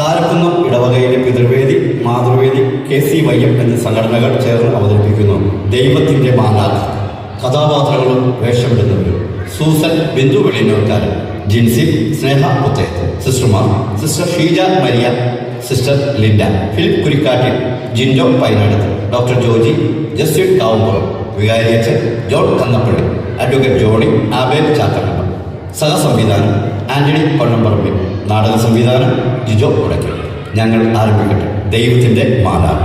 കാരക്കുന്നം ഇടവകയിലെ പിതൃവേദി, മാതൃവേദി, KCYM എന്നീ സംഘടനകൾ ചേർന്ന് അവതരിപ്പിക്കുന്നു ദൈവത്തിൻ്റെ മാലാഖ. കഥാപാത്രങ്ങളും വേഷമിടുന്നവരും: സൂസൻ ബിന്ദു വെളിനോക്കാരൻ, ജിൻസി സ്നേഹ പുത്തേത്ത്, സിസ്റ്റർമാർ sister Sheeja Maria, sister Linda, Philip Kurikkattil, Jindo Painadath, doctor Joji, Justin Kavumpuram, വികാരിയച്ഛൻ John Kannappally, advocate Johnny Abel Chathakkamba. സഹസംവിധാനം ആന്റണി പൊന്നമ്പറമ്പിൽ. നാടക സംവിധാനം ജിജോ ഉടക്കൽ. ഞങ്ങൾ ആരംഭിക്കട്ടെ. ദൈവത്തിൻ്റെ മാലാഖ.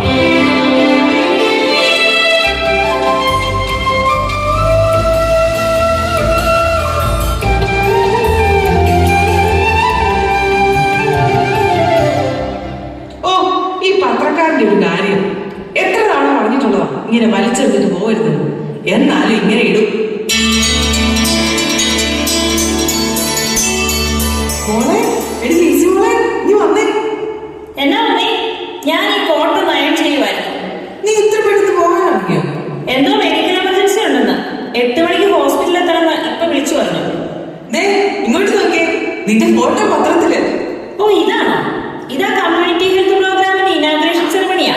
ഒരു കാര്യം എത്ര തവണ പറഞ്ഞിട്ടുള്ളതാ ഇങ്ങനെ വലിച്ചെടുത്തിട്ട് പോകരുത്. എന്നാലും ഇങ്ങനെ ഇടും. മോളെ, എടി ലിസി മോളെ, നീ വന്നേ. എന്നാ മതി? ഞാൻ ഈ കോട്ട് നയം ചെയ്യുമായിരുന്നു. നീ ഇത്ര പെട്ടെന്ന് പോകാനാണെങ്കിയോ? എന്തോ മെഡിക്കൽ എമർജൻസി ഉണ്ടെന്ന് 8 മണിക്ക് ഹോസ്പിറ്റലിൽ എത്തണമെന്ന് ഇപ്പൊ വിളിച്ചു പറഞ്ഞു. ദേ ഇങ്ങോട്ട് നോക്കിയേ, നിന്റെ ഫോട്ടോ പത്രത്തില്. ഓ ഇതാണോ? ഇതാ കമ്മ്യൂണിറ്റി ഹെൽത്ത് പ്രോഗ്രാമിന്റെ ഇനാഗ്രേഷൻ സെറമണിയാ.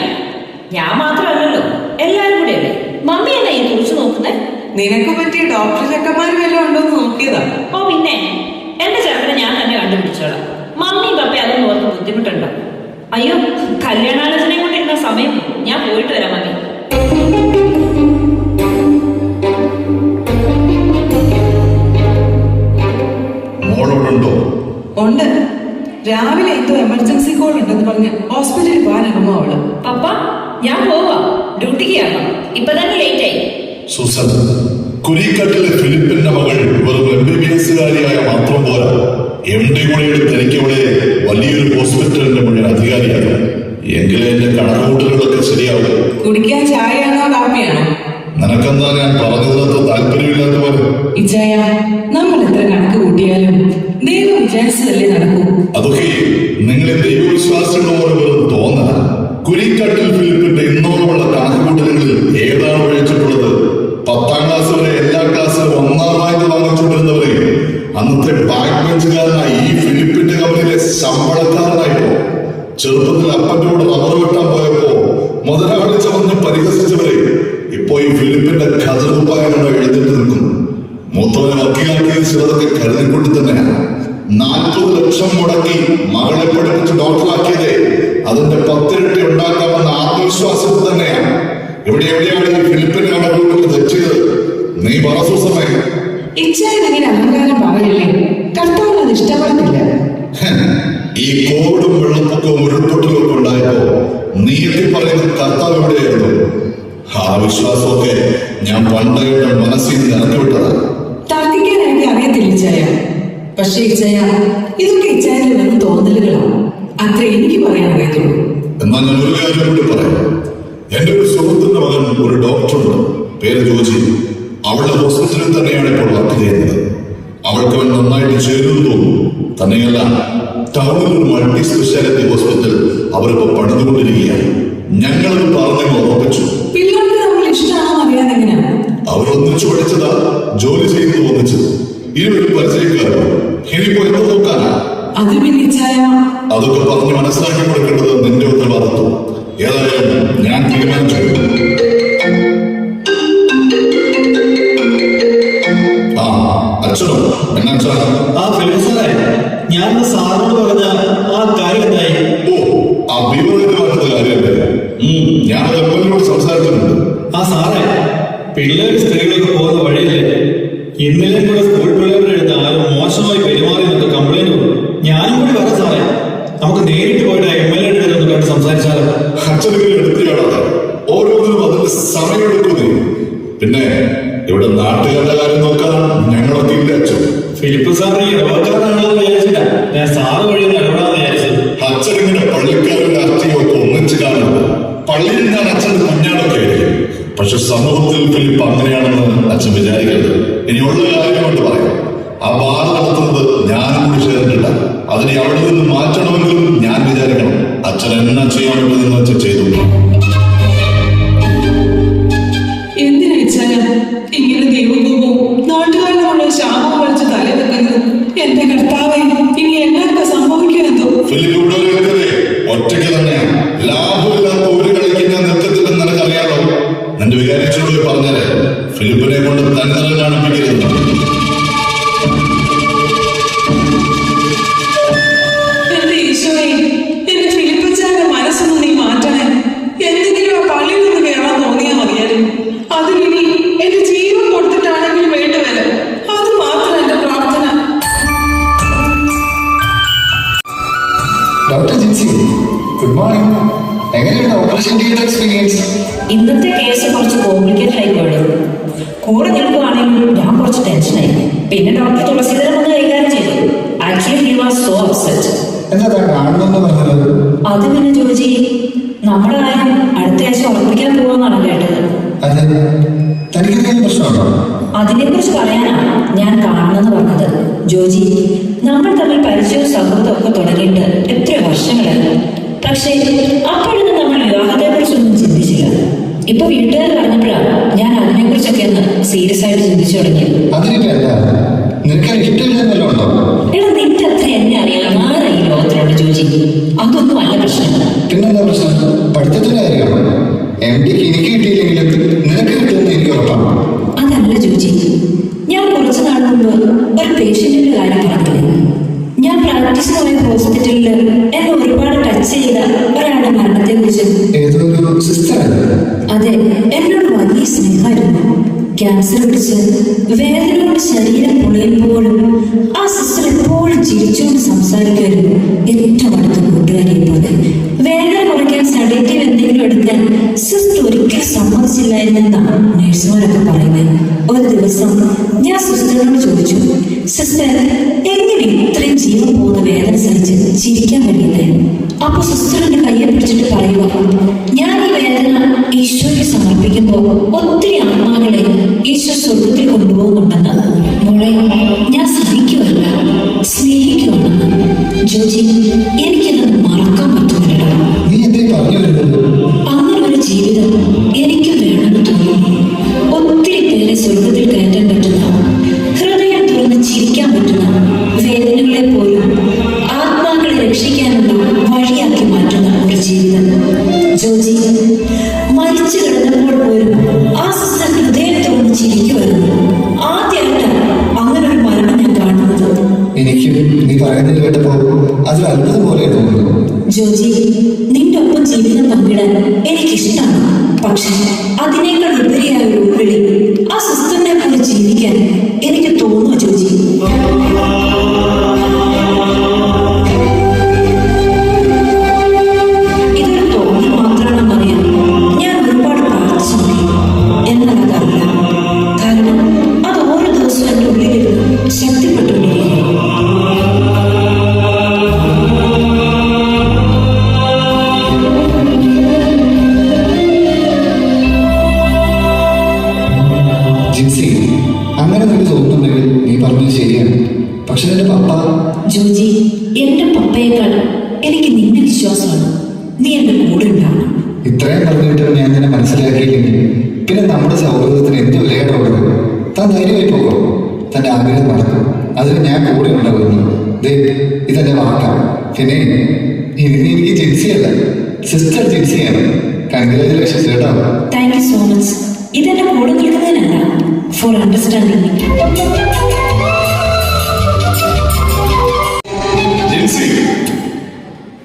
ഞാൻ മാത്രമല്ലല്ലോ, എല്ലാരും കൂടെ അല്ലേ. മമ്മി എന്നാ ഈ കുറിച്ച് നോക്കുന്നേ? നിനക്ക് പറ്റിയ ഡോക്ടർ ചെക്കന്മാരും വല്ലതും ഉണ്ടോന്ന് നോക്കിയതാ. ഓ പിന്നെ, എന്റെ ചെറുക്കനെ ഞാൻ തന്നെ കണ്ടുപിടിച്ചോളാം. മമ്മി പപ്പ അതൊന്നും ഓർത്ത് ബുദ്ധിമുട്ടുണ്ടോ? അയ്യോ, കല്യാണാലോചനയും കൊണ്ടിരുന്ന സമയം ഞാൻ പോയിട്ട് വരാം മമ്മി. ഉണ്ട്. രാവിലെ എന്തോ എമർജൻസി കോൾ ഉണ്ടെന്ന് പറഞ്ഞ് ഹോസ്പിറ്റലിൽ പോകാനിറങ്ങുമോ അവള്. പപ്പ, ഞാൻ പോവാ, ഡ്യൂട്ടിക്ക് ആകാം. ഇപ്പൊ തന്നെ ലേറ്റ് ആയി. സൂസൻ, കുരിക്കാട്ടിലെ ഫിലിപ്പിന്റെ മകൾ വെറും MBBS-കാരിയായ മാത്രം പോരാ, MD കൂടെ തനിക്കവിടെ വലിയൊരു ഹോസ്പിറ്റലിന്റെ മുഴുവൻ അധികാരിയാകും. എങ്കിലേ എന്റെ കണക്കുകൂട്ടലുകളൊക്കെ ശരിയാവും. കുടിക്കാൻ ചായയാണോ കാപ്പിയാണോ? നിനക്കെന്താ ഞാൻ പറഞ്ഞതിനകത്ത് താല്പര്യമില്ലാത്ത പോലെ? ഇച്ചായ, നമ്മൾ എത്ര കണക്ക് കൂട്ടിയാലും ദൈവം വിചാരിച്ചതല്ലേ നടക്കൂ. അതൊക്കെ നിങ്ങളെ ദൈവവിശ്വാസികളുടെ പോലെ വെറും തോന്നല. കുരിക്കാട്ടിൽ ഫിലിപ്പിന്റെ ഇന്നോളമുള്ള കണക്കുകൂട്ടലുകളിൽ ഏതാണ് ഒഴിച്ചിട്ടുള്ളത്? 10ാം ക്ലാസ് വരെ എല്ലാ ക്ലാസ്സിലും 1ാം റാങ്ക് വാങ്ങിച്ചുകൊണ്ടിരുന്നവരെ അന്നത്തെ ബാക്ക് ബെഞ്ചുകാരനായി ഈ ഫിലിപ്പിന്റെ കമ്പനിയിലെ ശമ്പളക്കാരനായിപ്പോ, ചെറുപ്പത്തിൽ അപ്പന്റെ കൂടെ റബ്ബർ വെട്ടാൻ പോയപ്പോ മുതലാളി ചമഞ്ഞ് പരിഹസിച്ചവരെ ഇപ്പോ ഈ ഫിലിപ്പിന്റെ ഖദറുപ്പായനോട് എഴുന്നേറ്റ് നിൽക്കുന്നു. മൂത്തവനെ വക്കീലാക്കിയത് ചിലതൊക്കെ കരുതിക്കൊണ്ട് തന്നെയാണ്. 40 ലക്ഷം മുടക്കി മകളെ പഠിപ്പിച്ച് ഡോക്ടറാക്കിയതേ അതിന്റെ 10 ഇരട്ടി ഉണ്ടാക്കാമെന്ന ആത്മവിശ്വാസത്തിൽ തന്നെയാണ്. എവിടെയാണ് ഈ ഫിലിപ്പിന്റെ കണക്കുകൂട്ടൽ തെറ്റിയത്? നീ പറസൂസമേ. ഇങ്ങനെ അഹങ്കാരം പറയില്ലേ, കർത്താവ് അത് ഇഷ്ടപ്പെടുന്നില്ല. ഈ കോവിഡും വെള്ളപ്പൊക്കവും ഉരുൾപൊട്ടലും ഒക്കെ ഉണ്ടായപ്പോ നീട്ടി പറയുന്ന കർത്താവ് എവിടെയായിരുന്നു? ആ വിശ്വാസമൊക്കെ ഞാൻ പണ്ടായിട്ട് മനസ്സിൽ നിന്ന് ഇറക്കിവിട്ടതാ. തർക്കിക്കാൻ എനിക്ക് അറിയത്തില്ല ഇച്ചായ. പക്ഷേ ഇച്ചായ, ഇതൊക്കെ ഇച്ചായത്തിൽ വെറും തോന്നലുകളാണ്. അത്ര എനിക്ക് പറയാൻ അറിയത്തുള്ളൂ. എന്നാൽ ഞാൻ ഒരു കാര്യം കൂടി പറയാം. എന്റെ ഒരു സുഹൃത്തിന്റെ മകൻ ഒരു ഡോക്ടറുണ്ട്, പേര് ജോജി. അവളുടെ ഹോസ്പിറ്റലിൽ തന്നെയാണ് ഇപ്പോൾ വർക്ക് ചെയ്യുന്നത്. അവൾക്ക് അവൻ നന്നായിട്ട് ചേരുന്നു തോന്നുന്നു. തന്നെയല്ല, ടൗണിൽ ഒരു മൾട്ടി സ്പെഷ്യാലിറ്റി ഹോസ്പിറ്റൽ അവരിപ്പോ പണിതുകൊണ്ടിരിക്കുകയാണ്. ഞങ്ങളത് പറഞ്ഞു ഉറപ്പിച്ചു. പിള്ളേർക്ക് നമ്മൾ ഇഷ്ടമാണോ അറിയാൻ എങ്ങനെയാണ്? അവരൊന്നിച്ചു പഠിച്ചതാ, ജോലി ചെയ്തു ഒന്നിച്ചു. ഇരുവരും പരിചയക്കാരോ? ഇനിയിപ്പോ എന്ത് നോക്കാനാ? അത് പിന്നെ ഇച്ചായ, അതൊക്കെ പറഞ്ഞ് മനസ്സിലാക്കി കൊടുക്കേണ്ടത് നിന്റെ ഉത്തരവാദിത്വം. ഏതായാലും ഞാൻ തീരുമാനിച്ചു. അച്ഛനോ? എന്നാ ഫിലിപ്പ് സാറേ, ഞാൻ സാറിനോട് പറഞ്ഞ ആ കാര്യം എന്തായി? ഓ, ആ വിവരമായിട്ടുള്ള കാര്യമല്ലേ? ഞാൻ എപ്പോഴും സംസാരിച്ചിട്ടുണ്ട്. സാറേ, പിള്ളേർ സ്ത്രീകളൊക്കെ പോകുന്ന വഴിയല്ലേ, ഇന്നലെ കൂടെ സ്കൂൾ പിള്ളേരുടെ അടുത്ത് ആരും മോശമായി പെരുമാറിയെന്നൊക്കെ കംപ്ലൈന്റ് വന്നു. ഞാനും കൂടി പറയാം സാറേ, നമുക്ക് നേരിട്ട് പോയിട്ട് MLA ഒന്ന് കണ്ട് സംസാരിച്ചാലോ? അച്ഛനെങ്കിലും എടുത്തുകാണാതെ ഓരോന്നിനും അതിന്റെ സമയമെടുക്കുന്നേ. പിന്നെ ഇവിടെ നാട്ടുകാരുടെ കാര്യം നോക്കാൻ ഞങ്ങളൊക്കെ ഇല്ല അച്ഛൻ. ഫിലിപ്പ് സാറിന് ഈ ഇടവക്കാരനാണെന്ന് വിചാരിച്ചില്ല, ഞാൻ സാറ് വഴി ഇടപെടാന്ന് വിചാരിച്ചത്. അച്ഛനിങ്ങനെ പള്ളിക്കാരും രാഷ്ട്രീയമൊക്കെ ഒന്നിച്ച് കാണുന്നത്. പള്ളിയിൽ ഞാൻ അച്ഛന്റെ കുഞ്ഞാടൊക്കെ ആയിരിക്കും, പക്ഷെ സമൂഹത്തിൽ ഫിലിപ്പ് അങ്ങനെയാണെന്ന് അച്ഛൻ വിചാരിക്കരുത്. ഇനിയുള്ള കാര്യം കൊണ്ട് പറയാം. ആ ബാർ നടത്തുന്നത് ഞാനും കൂടി ചേർന്നിട്ടില്ല. അതിനെ അവിടെ നിന്ന് മാറ്റണമെങ്കിലും ഞാൻ വിചാരിക്കണം. അച്ഛൻ എന്നാ ചെയ്യാൻ പറ്റുമെന്ന് വെച്ച് ചെയ്തു. എന്തിനാ ഇച്ചായ ഇങ്ങനെ ദൈവകോപവും നാട്ടുകാരുടെ ശാപം വലിച്ച് തല വെക്കുന്നത്? എന്റെ കർത്താവേ, ഇനി എന്നൊക്കെ സംഭവിക്കുമെന്തോ. ഒറ്റയ്ക്ക് തന്നെയാണ്. ലാഭമില്ലാത്ത ഒരു കളിക്ക് ഞാൻ നിൽക്കത്തില്ലെന്ന് നിനക്കറിയാലോ. നിന്റെ വികാരിച്ചോട് പറഞ്ഞാല് ഫിലിപ്പിനെ കൊണ്ട് തനിനിറം കാണിപ്പിക്കരുത്. എന്റെ ഈശോയെ, എന്റെ ഫിലിപ്പച്ചാന്റെ മനസ്സൊന്നും നീ മാറ്റണേ. എന്തെങ്കിലും ആ പള്ളിയിൽ നിന്ന് കയറാൻ തോന്നിയാ മതിയായിരുന്നു. അതിനി എന്റെ ജീവൻ കൊടുത്തിട്ടാണെങ്കിലും വേണ്ടുവല്ല. അത് മാത്രം എന്റെ പ്രാർത്ഥന. Doctor Jincy, good morning. എങ്ങനെയാണ് ഓപ്പറേഷൻ തിയേറ്റർ എക്സ്പീരിയൻസ്? ഇന്നത്തെ കേസ് കുറച്ച് കോംപ്ലിക്കേറ്റഡ് ആയി പോയത്. കൂടെ നിൽക്കുവാണെങ്കിലും ഞാൻ കുറച്ച് ടെൻഷനായി. പിന്നെ ഡോക്ടർ തുളസീധരൻ വന്ന് കൈകാര്യം ചെയ്തു. Actually he was so upset. എന്താ കാണണമെന്ന് പറഞ്ഞത്? അത് പിന്നെ ജോജി, നമ്മുടെ കാര്യം അടുത്ത ആഴ്ച ഉറപ്പിക്കാൻ പോകുമെന്നാണ് കേട്ടത്. അതെ, തനിക്കെന്തെങ്കിലും പ്രശ്നമുണ്ടോ? അതിനെക്കുറിച്ച് പറയാനാണ് ഞാൻ കാണണമെന്ന് പറഞ്ഞത്. ജോജി, നമ്മൾ തമ്മിൽ പരിചയവും സൗഹൃദവും ഒക്കെ തുടങ്ങിയിട്ട് എത്ര വർഷങ്ങളായി. പക്ഷേ അപ്പോഴൊന്നും നമ്മൾ വിവാഹത്തെക്കുറിച്ചൊന്നും ചിന്തിച്ചില്ല. ഇപ്പൊ വീട്ടുകാർ പറഞ്ഞപ്പോഴാണ് ഞാൻ അതിനെക്കുറിച്ചൊക്കെ ഒന്ന് സീരിയസ് ആയിട്ട് ചിന്തിച്ചു തുടങ്ങിയത്. അതിനിപ്പോ എന്താ, നിനക്ക് ഇഷ്ടമില്ലെന്നല്ലോ ഉണ്ടോ? എടാ, നിന്റെ അത്ര എന്നെ അറിയാൻ ആരാ ഈ ലോകത്തിലുണ്ട് ജോജി? അതൊന്നും അല്ല പ്രശ്നം. പിന്നെന്താ പ്രശ്നം? പഠിത്തത്തിന്റെ കാര്യമാണോ? MD എനിക്ക് കിട്ടിയില്ലെങ്കിലും നിനക്ക് കിട്ടുമെന്ന് എനിക്ക് ഉറപ്പാണ്. അതല്ല ജോജി, ഞാൻ കുറച്ചു നാൾ മുമ്പ് ഒരു പേഷ്യന്റിന്റെ കാര്യം പറഞ്ഞില്ലേ? ഞാൻ പ്രാക്ടീസിന് പോയ ഹോസ്പിറ്റലിൽ എന്നെ ഒരുപാട് ടച്ച് ചെയ്ത ഒരാളുടെ മരണത്തെ കുറിച്ച്. ഏതൊരു സിസ്റ്ററാണ്? അതെ, എന്നോട് വലിയ സ്നേഹമായിരുന്നു. ക്യാൻസർ പിടിച്ച് വേദനയോട് ശരീരം പൊളിയുമ്പോഴും ആ സിസ്റ്റർ എപ്പോഴും ചിരിച്ചുകൊണ്ട് സംസാരിക്കുമായിരുന്നു. ഏറ്റവും അടുത്ത കൂട്ടുകാരിയെ പോലെ. വേദന കുറയ്ക്കാൻ സെഡേറ്റീവ് എന്തെങ്കിലും എടുക്കാൻ സിസ്റ്റർ ഒരിക്കലും സമ്മതിച്ചില്ലായിരുന്നെന്നാണ് നഴ്സുമാരൊക്കെ പറയുന്നത്. ഒരു ദിവസം ഞാൻ സിസ്റ്ററിനോട് ചോദിച്ചു, സിസ്റ്റർ എങ്ങനെ ഇത്രയും ജീവൻ പോകുന്ന വേദന സഹിച്ച് ചിരിക്കാൻ കഴിയുന്നത്? അപ്പൊ സിസ്റ്ററിന്റെ കയ്യെ പിടിച്ചിട്ട് പറയുക, ഞാൻ ഈ വേദന ഈശോയ്ക്ക് സമർപ്പിക്കുമ്പോൾ ഒത്തിരി ആത്മാക്കളെ ഈശോ സ്വർഗത്തിൽ കൊണ്ടുപോകുന്നുണ്ടെന്ന്. മോളെ, ഞാൻ സഹിക്കുവല്ല, സ്നേഹിക്കുവാണെന്ന്. ജോജി, എനിക്കത് മറക്കാൻ പറ്റുന്നില്ല. നീ എന്തേ പറഞ്ഞു വരുന്നത്? അങ്ങനെ ഒരു ജീവിതം എനിക്ക് വേണമെന്ന് തോന്നുന്നു. ഒത്തിരി പേരെ സ്വർഗത്തിൽ കയറ്റാൻ പറ്റുന്ന, ഹൃദയം തുറന്ന് ചിരിക്കാൻ പറ്റുന്ന, വേദനകളെ പോലും ആത്മാക്കളെ രക്ഷിക്കാനുള്ള വഴിയാക്കി മാറ്റുന്ന ഒരു ജീവിതം. ജോജി, മരിച്ചു കിടന്നപ്പോൾ പോലും ആ സിസ്റ്റർ ഹൃദയം തുറന്ന് ചിരിക്കുമായിരുന്നു. ആദ്യമായിട്ടാണ് അങ്ങനെ ഒരു മരണം ഞാൻ കാണുന്നത്. എനിക്കും നീ പറയുന്നത് കേട്ടപ്പോ അതൊരു അത്ഭുതം പോലെ തോന്നുന്നു. ജോജി, നിന്റെ ഒപ്പം ജീവിതം പങ്കിടാൻ എനിക്കിഷ്ടമാണ്. പക്ഷെ അതിനേക്കാൾ ഉപരിയായ ഒരു ഉൾവിളി ആ സിസ്റ്ററിനെ പോലെ ജീവിക്കാൻ എനിക്ക് തോന്നുന്നു. ജോജി, ഇതൊരു തോന്നൽ മാത്രമാണെന്നറിയാം. ഞാൻ ഒരുപാട് പ്രാർത്ഥിച്ചു നോക്കി, എന്നാൽ അതല്ല. കാരണം അത് ഓരോ ദിവസവും എൻ്റെ ഉള്ളിലിരുന്ന് ശക്തിപ്പെട്ടുകൊണ്ടിരിക്കുന്നു. ജിൻസി, അങ്ങനെ നിനക്ക് തോന്നുന്നുണ്ടെങ്കിൽ നീ പറഞ്ഞത് ശരിയാണ്. പക്ഷെ നിന്റെ പപ്പ... ജോജി, എന്റെ പപ്പയേക്കാൾ എനിക്ക് നിന്നെ വിശ്വാസമാണ്. നീ എന്റെ കൂടെ ഉണ്ടാവണം. ഇത്രയും പറഞ്ഞിട്ട് ഞാൻ നിന്നെ മനസ്സിലാക്കിയില്ലെങ്കിൽ പിന്നെ നമ്മുടെ സൗഹൃദത്തിന് എന്ത് വിലയാടുള്ളത്? താൻ ധൈര്യമായി പോകുമോ? തന്റെ ആഗ്രഹം നടക്കും. അതിന് ഞാൻ കൂടെ ഉണ്ടാകുന്നു. ഇതെന്റെ വാക്കാണ്. പിന്നെ ഇനി എനിക്ക് ജിൻസിയല്ല, സിസ്റ്റർ ജിൻസിയാണ്. കൺഗ്രാജുലേഷൻസ് കേട്ടോ. Thank you so much. ഇതെന്റെ കൂടെ നിൽക്കുന്നതിനല്ല, ഫോർ അണ്ടർസ്റ്റാൻഡിങ്. ജിൻസി,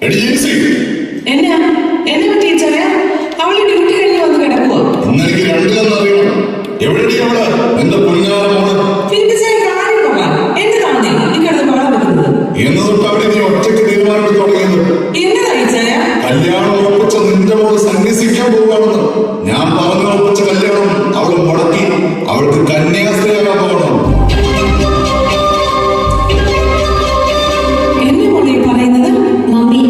എടി ജിൻസി, എന്നാ എന്നെ പറ്റിയ അവള് ഡ്യൂട്ടി കഴിഞ്ഞ് വന്ന് കിടക്കുവോ? ഇന്ന് എനിക്ക് രണ്ടിലൊന്നും അറിയണം. എവിടെയാണ് അവിടെ നിന്റെ പൊന്നാറ മോള്? ഫിലിപ്പച്ചായ കാര്യം പറ. എന്നതാണേ നീ കിടന്ന് പാടാൻ വെക്കുന്നത്? എന്ന് തൊട്ട് അവിടെ നീ ഒറ്റയ്ക്ക് തീരുമാനം തുടങ്ങിയത്? എന്നതായി ചായ? കല്യാണം ഉറപ്പിച്ച നിന്റെ മോള് സന്യസിക്കാൻ പോവുകയാണെന്ന്. ഞാൻ പറഞ്ഞു ഉറപ്പിച്ച കല്യാണം അവള് മുടക്കി. അവൾക്ക് കന്യാസ്ത്രീയാകാൻ പോകണം. എന്നെ മോളെ പറയുന്നത്? മമ്മി,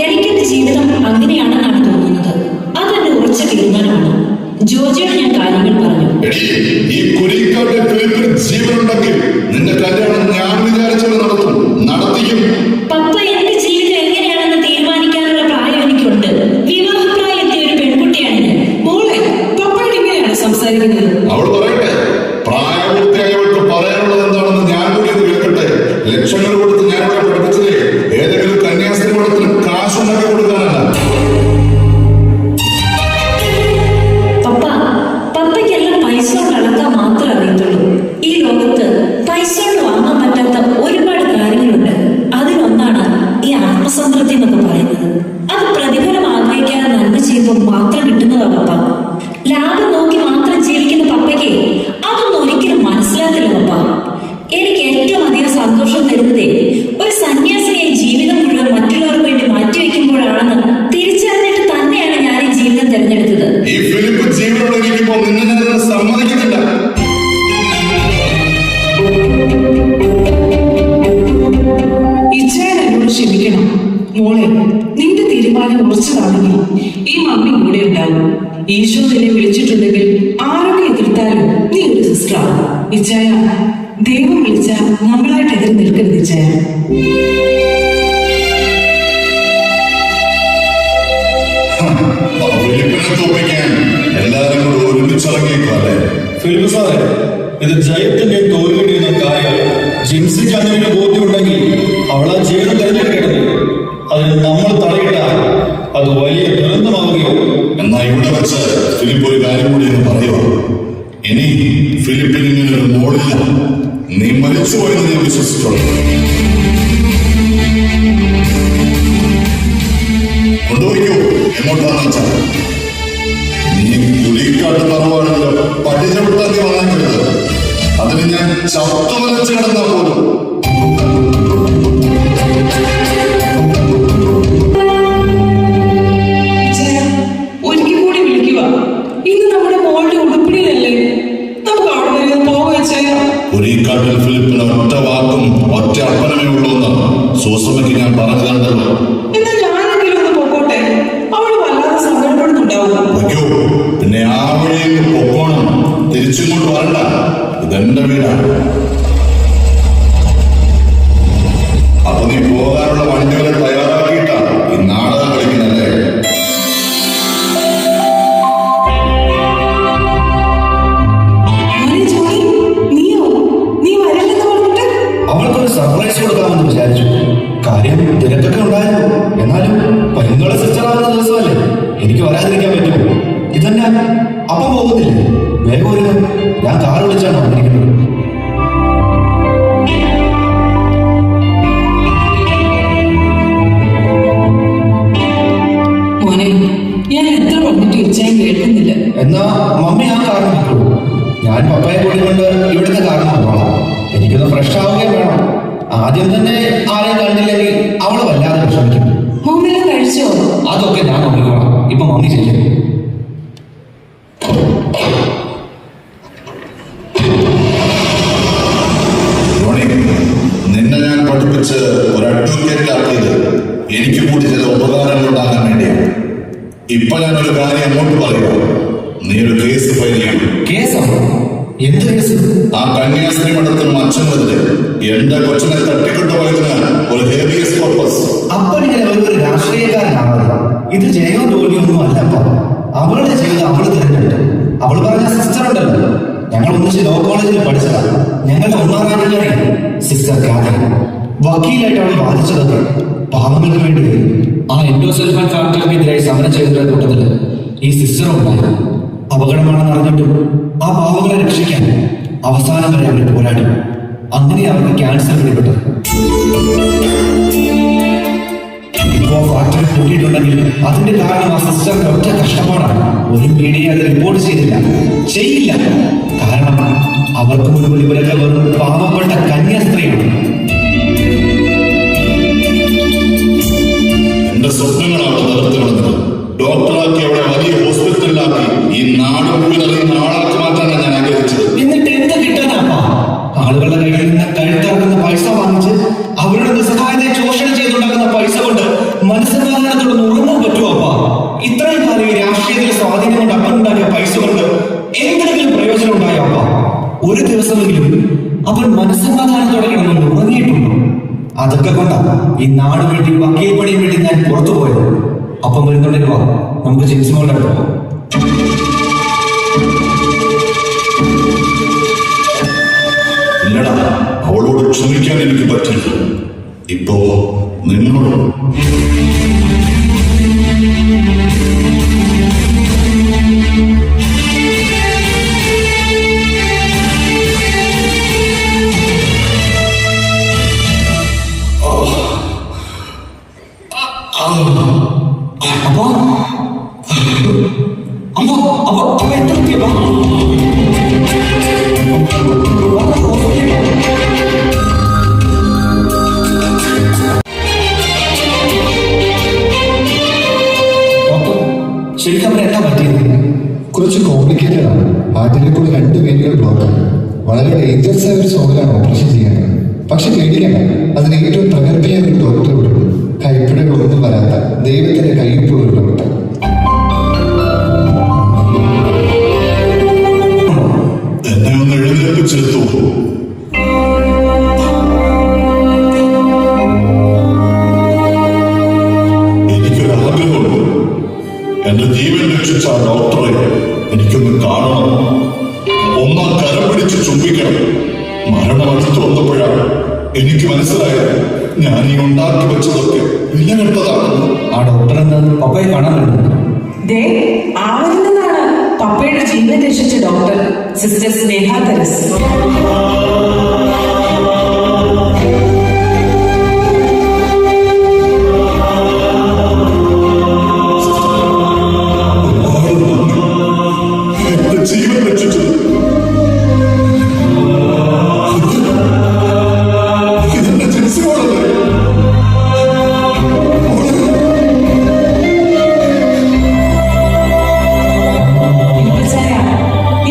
എനിക്കെന്റെ ജീവിതം അങ്ങനെയാണെന്നാണ് തോന്നുന്നത്. അതെന്റെ ഉറച്ച തീരുമാനമാണ്. ജോജിയോട് ഞാൻ കാര്യങ്ങൾ പറഞ്ഞു. എടി, ഈ കുരിക്കാട്ടെ ഫിലിപ്പിന് ജീവനുണ്ടെങ്കിൽ നിന്റെ കല്യാണം ഞാൻ വിചാരിച്ചത് നടത്തിക്കും. പപ്പ, എന്റെ ജീവിതം എങ്ങനെയാണെന്ന് തീരുമാനിക്കാനുള്ള പ്രായം എനിക്കുണ്ട്. വിവാഹപ്രായത്തെ ഒരു പെൺകുട്ടിയാണ് ഞാൻ. മോളെ, പപ്പയോട് ഇങ്ങനെയാണ് സംസാരിക്കുന്നത്? അവൾ പറയട്ടെ. പ്രായപൂർത്തിയായവൾക്ക് പറയാനുള്ളത് എന്താണെന്ന് ഞാൻ കൂടി ഒന്ന് കേൾക്കട്ടെ. ലക്ഷങ്ങൾ കൊടുത്ത് ഞാൻ അവളെ പഠിപ്പിച്ചതേ ഏതെങ്കിലും കന്യാസ്ത്രീ മഠത്തിന് കാശുണ്ടാക്കി ഉണ്ടാക്കി കൊടുക്കാനല്ല. പപ്പ, പപ്പയ്ക്കെല്ലാം പൈസ കൊണ്ട് അളക്കാൻ മാത്രമേ അറിയത്തുള്ളൂ. ഈ ലോകത്ത് പൈസ കൊണ്ട് വാങ്ങാൻ പറ്റാത്ത ഒരുപാട് കാര്യങ്ങളുണ്ട്. അതിലൊന്നാണ് ഈ ആത്മസംതൃപ്തി എന്നൊക്കെ പറയുന്നത്. അത് പ്രതിഫലം ആഗ്രഹിക്കാതെ നന്മ ചെയ്യുമ്പോൾ മാത്രം കിട്ടുന്നതാണ് പപ്പ. ലാഭം നോക്കി മാത്രം ജീവിക്കുന്ന പപ്പയ്ക്ക് അതൊന്നും ഒരിക്കലും മനസ്സിലാക്കില്ല പപ്പ. എനിക്ക് ഏറ്റവും അധികം സന്തോഷം തരുന്നതേ ഒരു സന്യാസിയായി ജീവിതം മുഴുവൻ മറ്റുള്ളവർക്ക് വേണ്ടി മാറ്റിവെക്കുമ്പോഴാണെന്ന് തിരിച്ചറിഞ്ഞിട്ട് തന്നെയാണ് ഞാൻ ഈ ജീവിതം തിരഞ്ഞെടുത്തത്. ഈ ഫിലിപ്പ് ജീവനോടെ ഇരിക്കുമ്പോൾ നിന്നെ ഞാൻ സമ്മതിക്കുന്നില്ല. ഇച്ഛാൻ എന്നോട് ക്ഷമിക്കണം മോളെ. നിന്റെ തീരുമാനം ഉറച്ചതാണെങ്കിൽ ഈ മമ്മി കൂടെ ഉണ്ടാവും. ഈശോ നിന്നെ വിളിച്ചിട്ടുണ്ടെങ്കിൽ ആരൊക്കെ എതിർത്താലും നീ ഒരു സിസ്റ്ററാണ്. ഇച്ഛായ, ദൈവം വിളിച്ച നമ്മളായിട്ട് എതിർ നിൽക്കരുത് ഇച്ഛായ. ഫിലിപ്പിനെ തോപ്പിക്കാൻ എല്ലാവരും കൂടെ ഒരുമിച്ചിറങ്ങിയേക്കുമല്ലേ? ഫിലിപ്പ് സാറേ, ഇത് ജയത്തിന്റെ തോൽവിയുടെ കാര്യം ജിൻസിക്ക് അങ്ങനെ ബോധ്യമുണ്ടെങ്കിൽ അവൾ ആ ജീവിതം തിരഞ്ഞെടുക്കേണ്ടത്. അതിന് നമ്മൾ തടയിട്ടാൽ അത് വലിയ ദുരന്തമാവുകയോ. എന്നാ ഇവിടെ വെച്ച് ഫിലിപ്പ് ഒരു കാര്യം കൂടി എന്ന് പറയുക. ഇനി ഫിലിപ്പിന് ഇങ്ങനെ ഒരു മോളില്ല. നീ മരിച്ചുപോയെന്ന് ഞാൻ വിശ്വസിച്ചോളൂ. കൊണ്ടുപോയിക്കോ, എങ്ങോട്ടാന്ന് വെച്ചാൽ. നീ കുലിക്കാട്ട് തറവാണല്ലോ, പഠിച്ചവിട്ടാ നീ വാങ്ങിക്കരുത്. അതിന് ഞാൻ ചത്തു വരച്ച് കിടന്നാ പോലും. ഒരിക്കൽ കൂടി വിളിക്കുക. ഇന്ന് നമ്മുടെ മോളുടെ ഉടുപ്പിടിയിലല്ലേ, നമുക്ക് അവിടെ വരെ പോവുക ചെയ്യാം. കുലിക്കാട്ടിൽ ഫിലിപ്പിന് ഒറ്റ വാക്കും ഒറ്റ അർപ്പണമേ ഉള്ളൂ എന്ന് സൂസമ്മയ്ക്ക് ഞാൻ പറഞ്ഞു കണ്ടല്ലോ. എന്നാ ഞാനെങ്കിലും ഒന്ന് പൊക്കോട്ടെ. അവള് വല്ലാതെ സങ്കടപ്പെടുന്നുണ്ടാവുക. അയ്യോ, പിന്നെ ആ വഴിയിൽ പൊക്കോണം, തിരിച്ചിങ്ങോട്ട് വരണ്ട. ഇതെന്റെ വീടാണ്. അപ്പൊ നീ പോകാനുള്ള വണ്ടികളെ തയ്യാറാക്കിയിട്ടാണ് ഈ നാടകം കളിക്കുന്നല്ലേ? അവൾക്കൊരു സർപ്രൈസ് കൊടുക്കാമെന്ന് വിചാരിച്ചു. കാര്യം തിരക്കൊക്കെ ഉണ്ടായിരുന്നു. എന്നാലും പയ്യന്നോളെ സിസ്റ്റർ ആവുന്ന ദിവസമല്ലേ, എനിക്ക് വരാതിരിക്കാൻ പറ്റുമോ? ഇതന്നെ അപ്പം പോകുന്നില്ലേ? വേഗം ഒരു ഞാൻ കാർ വിളിച്ചാണ് വന്നിരിക്കുന്നത്. മോനെ, ഞാൻ എത്ര പറഞ്ഞിട്ട് ഇച്ഛാൻ കേൾക്കുന്നില്ല. എന്നാ മമ്മി ആ കാറിന് നിൽക്കുള്ളൂ. ഞാൻ പപ്പയെ കൂടിക്കൊണ്ട് ഇവിടുത്തെ കാറിന് വന്നോളാം. എനിക്കൊന്ന് ഫ്രഷ് ആവുകയും വേണം. ആദ്യം തന്നെ ആരെയും കണ്ടില്ലെങ്കിൽ അവള് വല്ലാതെ വിഷമിക്കും. മോമെല്ലാം കഴിച്ചോ? അതൊക്കെ ഞാൻ നോക്കിക്കോളാം. ഇപ്പൊ മമ്മി ചെയ്യും. നിന്നെ ഞാൻ പഠിപ്പിച്ച് ഒരു അഡ്വക്കേറ്റ് ആക്കിയത് എനിക്ക് കൂടി ചില ഉപകാരങ്ങൾ ഉണ്ടാകാൻ വേണ്ടിയാണ്. ഇപ്പൊ ഞാനൊരു കാര്യം അങ്ങോട്ട് പറയുക. നീ ഒരു കേസ് ഫയൽ ചെയ്യണം. കേസാണോ? എന്ത് കേസ്? ആ കന്യാസ്ത്രീ മഠത്തിനും അച്ഛനെതിരെ എന്റെ കൊച്ചിനെ തട്ടിക്കൊണ്ടുപോയതിന് ഒരു ഹേബിയസ് കോർപ്പസ്. അപ്പനിങ്ങനെ ഒരു രാഷ്ട്രീയക്കാരനാണല്ലോ. ഇത് ജയോ ജോലിയൊന്നും അല്ലപ്പോ. അവളുടെ ജീവിതം അവള് തിരഞ്ഞെടുത്തു. അവള് പറഞ്ഞ സിസ്റ്റർ ഉണ്ടല്ലോ, ഞങ്ങൾ ഒന്നിച്ച് ലോ കോളേജിൽ പഠിച്ചതാ. ഞങ്ങളുടെ ഒന്നാം റാങ്കിലാണ് സിസ്റ്റർ കാതൽ. വക്കീലായിട്ട് അവൾ വാദിച്ചതൊക്കെ പാവങ്ങൾക്ക് വേണ്ടി. ആ എൻഡോസൾഫാൻ ഫാക്ടറിക്കെതിരായി സമരം ചെയ്തതിന്റെ കൂട്ടത്തില് ഈ സിസ്റ്റർ ഉണ്ടായിരുന്നു. അപകടമാണെന്ന് അറിഞ്ഞിട്ടും ആ പാവങ്ങളെ രക്ഷിക്കാൻ അവസാനം വരെ അവർ പോരാടി. അങ്ങനെ അവർക്ക് ക്യാൻസർ പിടിപെട്ടത്. ഇപ്പോ ഫാക്ടറി കൂട്ടിയിട്ടുണ്ടെങ്കിൽ അതിന്റെ കാരണം ആ സിസ്റ്ററിന്റെ ഒറ്റ കഷ്ടപ്പാടാണ്. ഒരു മീഡിയ അത് റിപ്പോർട്ട് ചെയ്യില്ല. കാരണം അവർക്ക് മുൻപിൽ ഇവരൊക്കെ വെറും പാവപ്പെട്ട കന്യാസ്ത്രീയാണ്. എന്റെ സ്വപ്നങ്ങളാണ് തകർത്ത് കളഞ്ഞത്. ഡോക്ടറാക്കി അവിടെ വലിയ ഹോസ്പിറ്റലിലാക്കി ഈ നാട് മുഴുവൻ അറിയുന്ന ആളാക്കി മാറ്റാനാണ് ഞാൻ ആഗ്രഹിച്ചത്. എന്നിട്ട് എന്ത് കിട്ടാനാ? ആളുകളുടെ കയ്യിൽ നിന്ന് കഴുത്തിറക്കുന്ന പൈസ വാങ്ങിച്ച് അവരുടെ നിസ്സഹായതയെ ചൂഷണം ചെയ്തുണ്ടാക്കുന്ന പൈസ കൊണ്ട് മനസ്സമാധാനത്തോട് ഉറങ്ങാൻ പറ്റുമോ? അപ്പാ, ഇത്രയും കാലം ഈ രാഷ്ട്രീയത്തിലെ സ്വാധീനം കൊണ്ട് അപ്പനുണ്ടാക്കിയ പൈസ കൊണ്ട് എന്തെങ്കിലും പ്രയോജനം ഉണ്ടായോ? അപ്പാ, ഒരു ദിവസമെങ്കിലും അവൻ മനസ്സമാധാനത്തോടെ കിടന്നു ഉറങ്ങിയിട്ടുണ്ടോ? അതൊക്കെ കൊണ്ടാണ് ഈ നാട് വേണ്ടി വക്കീൽ പണിയും വേണ്ടി ഞാൻ പുറത്തു പോയത്. അപ്പം വരുന്നുണ്ടെങ്കിൽ വാ, നമുക്ക് ജിൻസിമോളുടെ അടുത്ത് പോകാം. ഇല്ലടാ, അവളോട് ക്ഷമിക്കാൻ എനിക്ക് പറ്റില്ല. ഇപ്പോ നിന്നോട് അപ്പൊ എത്ര ശരിക്കും അവർ എന്നാ പറ്റിയത്? കുറച്ച് കോംപ്ലിക്കേറ്റഡ് ആണ്. ഹാർട്ടിലേക്കുള്ള 2 വേദികൾ ബ്ലോക്കാണ്. വളരെ ഡേഞ്ചറസ് ആയ ഒരു സോങ്ങിലാണ് ഓപ്പറേഷൻ ചെയ്യാനുള്ളത്. പക്ഷെ പേടിക്കണം, അതിന് ഏറ്റവും പ്രഗത്ഭയായ ഒരു ഡോക്ടർ ഇവിടെ ഉണ്ട്. കൈപ്പിഴകളൊന്നും വരാത്ത ദൈവത്തിന്റെ കയ്യൊപ്പുള്ള ഒരു ഡോക്ടർ. എന്നെ ഒന്ന് എഴുന്നേൽപ്പിച്ചെടുത്തു. എനിക്കൊരാഗ്രഹമുണ്ട്. എന്റെ ജീവൻ രക്ഷിച്ച ആ ഡോക്ടറെ എനിക്കൊന്ന് കാണണം. ഒന്നാം കരം പിടിച്ച് ചുംബിക്കണം. മരണം അടുത്ത് വന്നപ്പോഴാണ് എനിക്ക് മനസ്സിലായത് ഞാൻ ഈ ഉണ്ടാക്കി വെച്ചതൊക്കെ വിലകെട്ടതാണെന്ന്. ആ ഡോക്ടർ എന്താണ് പപ്പയെ കാണാൻ വരുന്നത്? ദേ ആവുന്നതാണ് പപ്പയുടെ ജീവൻ രക്ഷിച്ച ഡോക്ടർ സിസ്റ്റർ സ്നേഹ തെരസ്. എന്റെ ജീവൻ രക്ഷിച്ചത് ഇതെന്റെ ജനിച്ചോളല്ലേ.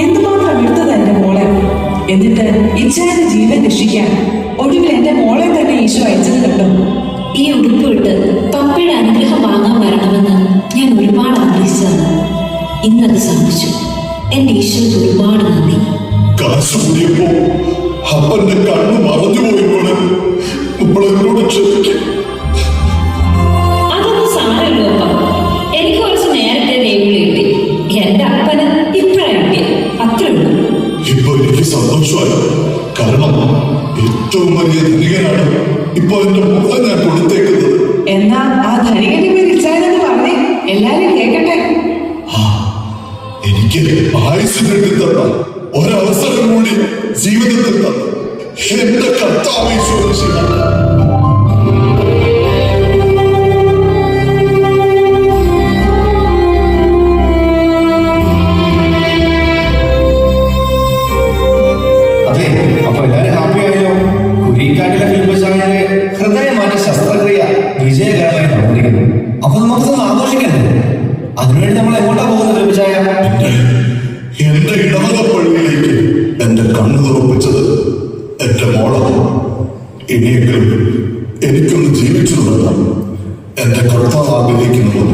എന്തുമാത്രം എടുത്തത് എന്റെ മോളെ. എന്നിട്ട് ഇച്ഛാന്റെ ജീവൻ രക്ഷിക്കാൻ ഒടുവിൽ എന്റെ മോളെ തന്നെ ഈശോ അയച്ചത് കണ്ടോ. ഈ ഉടുപ്പ് ഇട്ട് പപ്പയുടെ അനുഗ്രഹം വാങ്ങാൻ വരണമെന്ന് ഞാൻ ഒരുപാട് ആഗ്രഹിച്ചതാണ്. ഇന്നത് സാധിച്ചു. എന്റെ ഈശോയ്ക്ക് ഒരുപാട് നന്ദി. കാശ് കൂടിയപ്പോ അപ്പന്റെ കണ്ണു മറഞ്ഞുപോയി പോലെ നമ്മളെന്നോട് ക്ഷമിക്കും. അതൊന്നും സാരല്ലോ അപ്പ. എനിക്ക് കുറച്ച് നേരത്തെ ദൈവം കിട്ടി. എന്റെ അപ്പന് ഇപ്പഴാ കിട്ടി. അത്രേ ഉള്ളൂ. ഇപ്പൊ എനിക്ക് സന്തോഷമായി. കാരണം ഏറ്റവും വലിയ ധനികനാണ് ഇപ്പൊ എന്റെ മുഖം ഞാൻ കൊടുത്തേക്കുന്നത്. എന്നാ ആ ധനികന്റെ പേര് ഇച്ഛായെന്ന് പറഞ്ഞേ, എല്ലാരും കേക്കട്ടെ. എനിക്ക് ആയുസിന് തന്ന ഒരവസരം കൂടി ജീവിതത്തിൽ തന്ന എന്റെ കർത്താവ് ഈശോമിശിഹായ. അതെ, അപ്പൊ എല്ലാരും ഹാപ്പി ആയല്ലോ. കുരിക്കാട്ടിലെ ഫിലിപ്പച്ചായന്റെ ഹൃദയമാറ്റ ശസ്ത്രക്രിയ വിജയകരമായി നടന്നിരിക്കുന്നു. അപ്പൊ നമുക്കൊന്ന് ആഘോഷിക്കണ്ടേ? അതിനുവേണ്ടി നമ്മൾ എങ്ങോട്ടാ പോകുന്നത് ഫിലിപ്പച്ചായ? എന്റെ ഇടവകപ്പള്ളിയിലേക്ക് എന്റെ കണ്ണു തുറപ്പിച്ചത് എന്റെ മോളാണ്. ഇനിയെങ്കിലും എനിക്കൊന്ന് ജീവിച്ചു തുടങ്ങാം. എന്റെ കർത്താവ് ആഗ്രഹിക്കുന്നത്